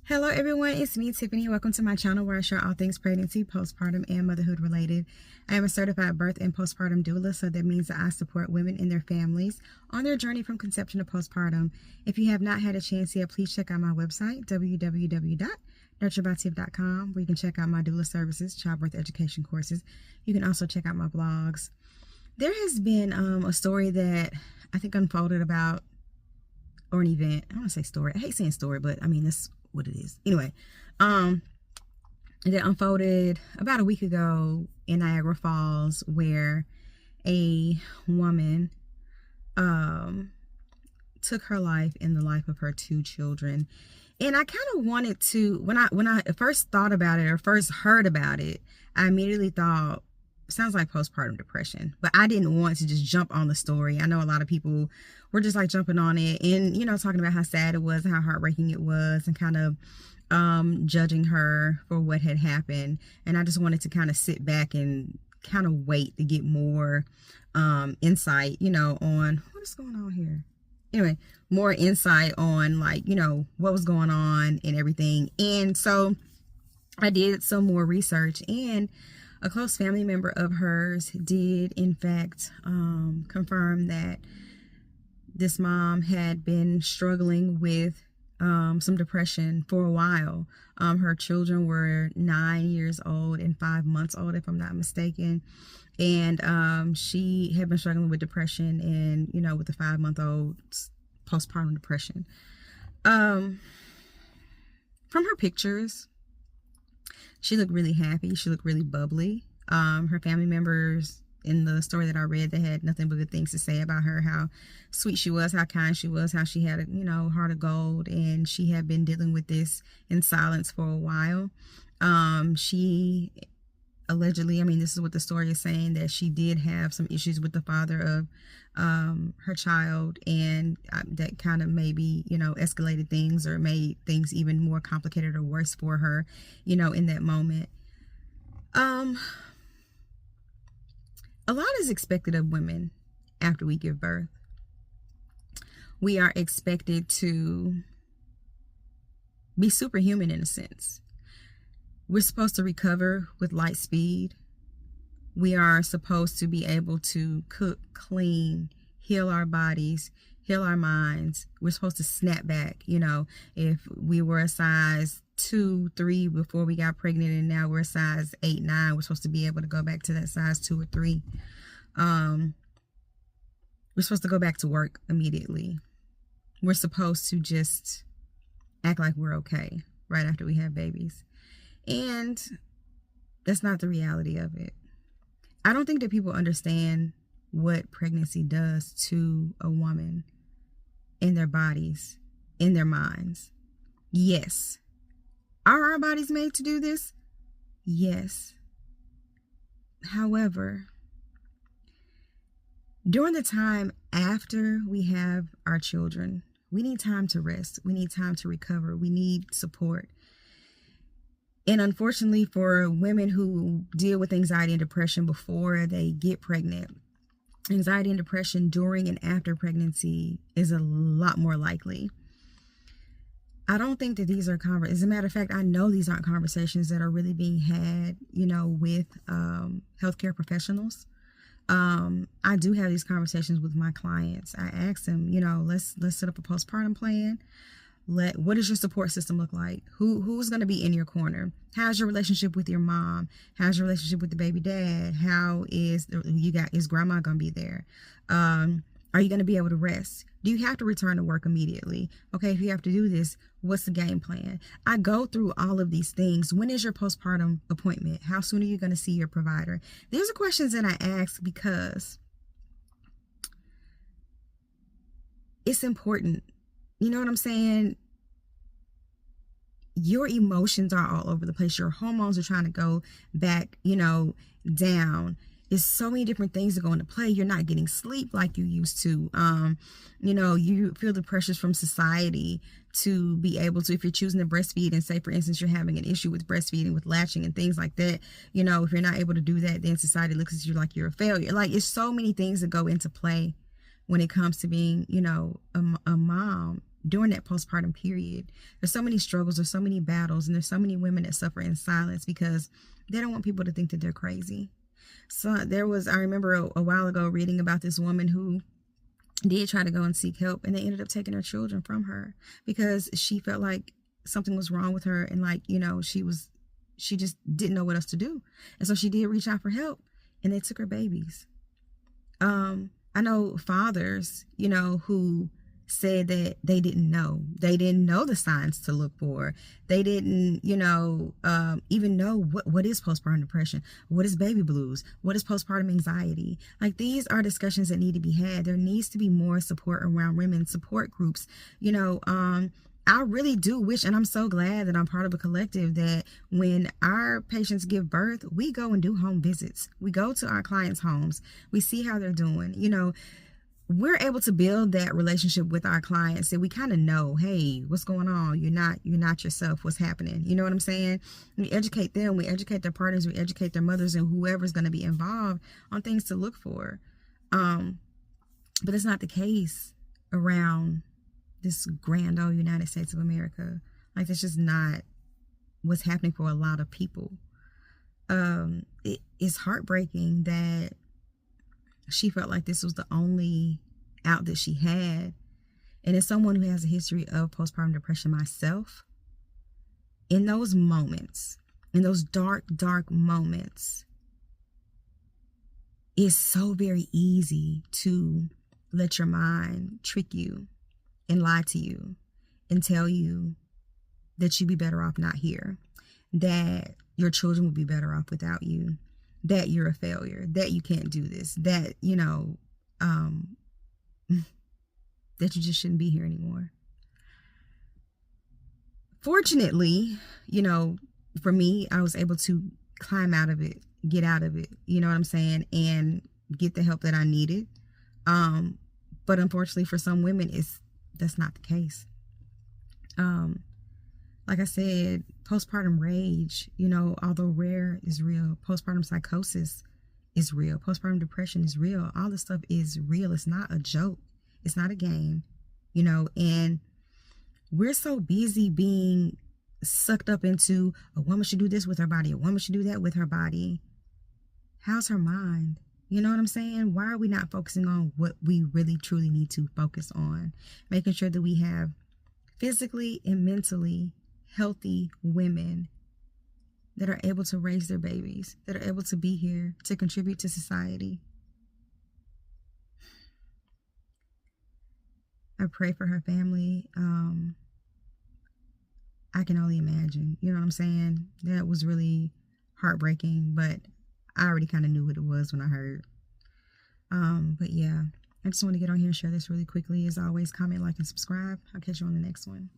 Hello everyone, it's me Tiffany. Welcome to my channel where I share all things pregnancy, postpartum, and motherhood related. I am a certified birth and postpartum doula, so that means that I support women and their families on their journey from conception to postpartum. If you have not had a chance yet, please check out my website, www.nurturebytiff.com, where you can check out my doula services, childbirth education courses. You can also check out my blogs. There has been a story that I think unfolded about, or an event. I don't want to say story. I hate saying story, but I mean, that's what it is. Anyway, that unfolded about a week ago in Niagara Falls, where a woman took her life and the life of her two children. And I kind of wanted to, when I first thought about it or first heard about it, I immediately thought, sounds like postpartum depression. But I didn't want to just jump on the story. I know a lot of people were just like jumping on it and, you know, talking about how sad it was and how heartbreaking it was and kind of judging her for what had happened. And I just wanted to kind of sit back and kind of wait to get more insight, you know, on what is going on here. Anyway, more insight on, like, you know, what was going on and everything. And so I did some more research, and a close family member of hers did, in fact, confirm that this mom had been struggling with some depression for a while. Her children were 9 years old and 5 months old, if I'm not mistaken. And she had been struggling with depression and, you know, with the 5-month-old postpartum depression. From her pictures, she looked really happy. She looked really bubbly. Her family members in the story that I read, they had nothing but good things to say about her, how sweet she was, how kind she was, how she had a, you know, heart of gold, and she had been dealing with this in silence for a while. She allegedly, I mean, this is what the story is saying, that she did have some issues with the father of her child, and that kind of maybe, you know, escalated things or made things even more complicated or worse for her, you know, in that moment. A lot is expected of women after we give birth. We are expected to be superhuman in a sense. We're supposed to recover with light speed. We are supposed to be able to cook, clean, heal our bodies, heal our minds. We're supposed to snap back. You know, if we were a size 2, 3 before we got pregnant, and now we're a size 8, 9, we're supposed to be able to go back to that size 2 or 3. We're supposed to go back to work immediately. We're supposed to just act like we're okay right after we have babies. And that's not the reality of it. I don't think that people understand what pregnancy does to a woman in their bodies, in their minds. Yes. Are our bodies made to do this? Yes. However, during the time after we have our children, we need time to rest. We need time to recover. We need support. And unfortunately, for women who deal with anxiety and depression before they get pregnant, anxiety and depression during and after pregnancy is a lot more likely. I don't think that these are as a matter of fact, I know these aren't conversations that are really being had, you know, with healthcare professionals. I do have these conversations with my clients. I ask them, you know, let's set up a postpartum plan. What does your support system look like? Who's going to be in your corner? How's your relationship with your mom? How's your relationship with the baby dad? How is grandma going to be there? Are you going to be able to rest? Do you have to return to work immediately? Okay, if you have to do this, what's the game plan? I go through all of these things. When is your postpartum appointment? How soon are you going to see your provider? These are questions that I ask because it's important. You know what I'm saying? Your emotions are all over the place. Your hormones are trying to go back, you know, down. There's so many different things that go into play. You're not getting sleep like you used to. You know, you feel the pressures from society to be able to, if you're choosing to breastfeed, and say, for instance, you're having an issue with breastfeeding, with latching and things like that. You know, if you're not able to do that, then society looks at you like you're a failure. Like, it's so many things that go into play when it comes to being, you know, a mom during that postpartum period. There's so many struggles, there's so many battles, and there's so many women that suffer in silence because they don't want people to think that they're crazy. So I remember a while ago reading about this woman who did try to go and seek help, and they ended up taking her children from her because she felt like something was wrong with her, and like, you know, she just didn't know what else to do. And so she did reach out for help, and they took her babies. I know fathers, you know, who said that they didn't know the signs to look for. They didn't, you know, even know what is postpartum depression, what is baby blues, what is postpartum anxiety. Like, these are discussions that need to be had. There needs to be more support around women, support groups. You know, I really do wish, and I'm so glad that I'm part of a collective, that when our patients give birth, we go and do home visits. We go to our clients' homes. We see how they're doing. You know, we're able to build that relationship with our clients that we kind of know, hey, what's going on? You're not yourself. What's happening? You know what I'm saying? We educate them. We educate their partners. We educate their mothers and whoever's going to be involved on things to look for. But it's not the case around this grand old United States of America. Like, that's just not what's happening for a lot of people. It's heartbreaking that she felt like this was the only out that she had. And as someone who has a history of postpartum depression myself, in those moments, in those dark, dark moments, it's so very easy to let your mind trick you and lie to you and tell you that you'd be better off not here, that your children would be better off without you, that you're a failure, that you can't do this, that, you know, that you just shouldn't be here anymore. Fortunately, you know, for me, I was able to climb out of it, get out of it, you know what I'm saying, and get the help that I needed. But unfortunately for some women, that's not the case. Like I said, postpartum rage, you know, although rare, is real. Postpartum psychosis is real. Postpartum depression is real. All this stuff is real. It's not a joke. It's not a game, you know, and we're so busy being sucked up into a woman should do this with her body. A woman should do that with her body. How's her mind? You know what I'm saying? Why are we not focusing on what we really truly need to focus on? Making sure that we have physically and mentally healthy women that are able to raise their babies, that are able to be here to contribute to society. I pray for her family. I can only imagine, you know what I'm saying? That was really heartbreaking, but I already kind of knew what it was when I heard. But yeah, I just want to get on here and share this really quickly. As always, comment, like, and subscribe. I'll catch you on the next one.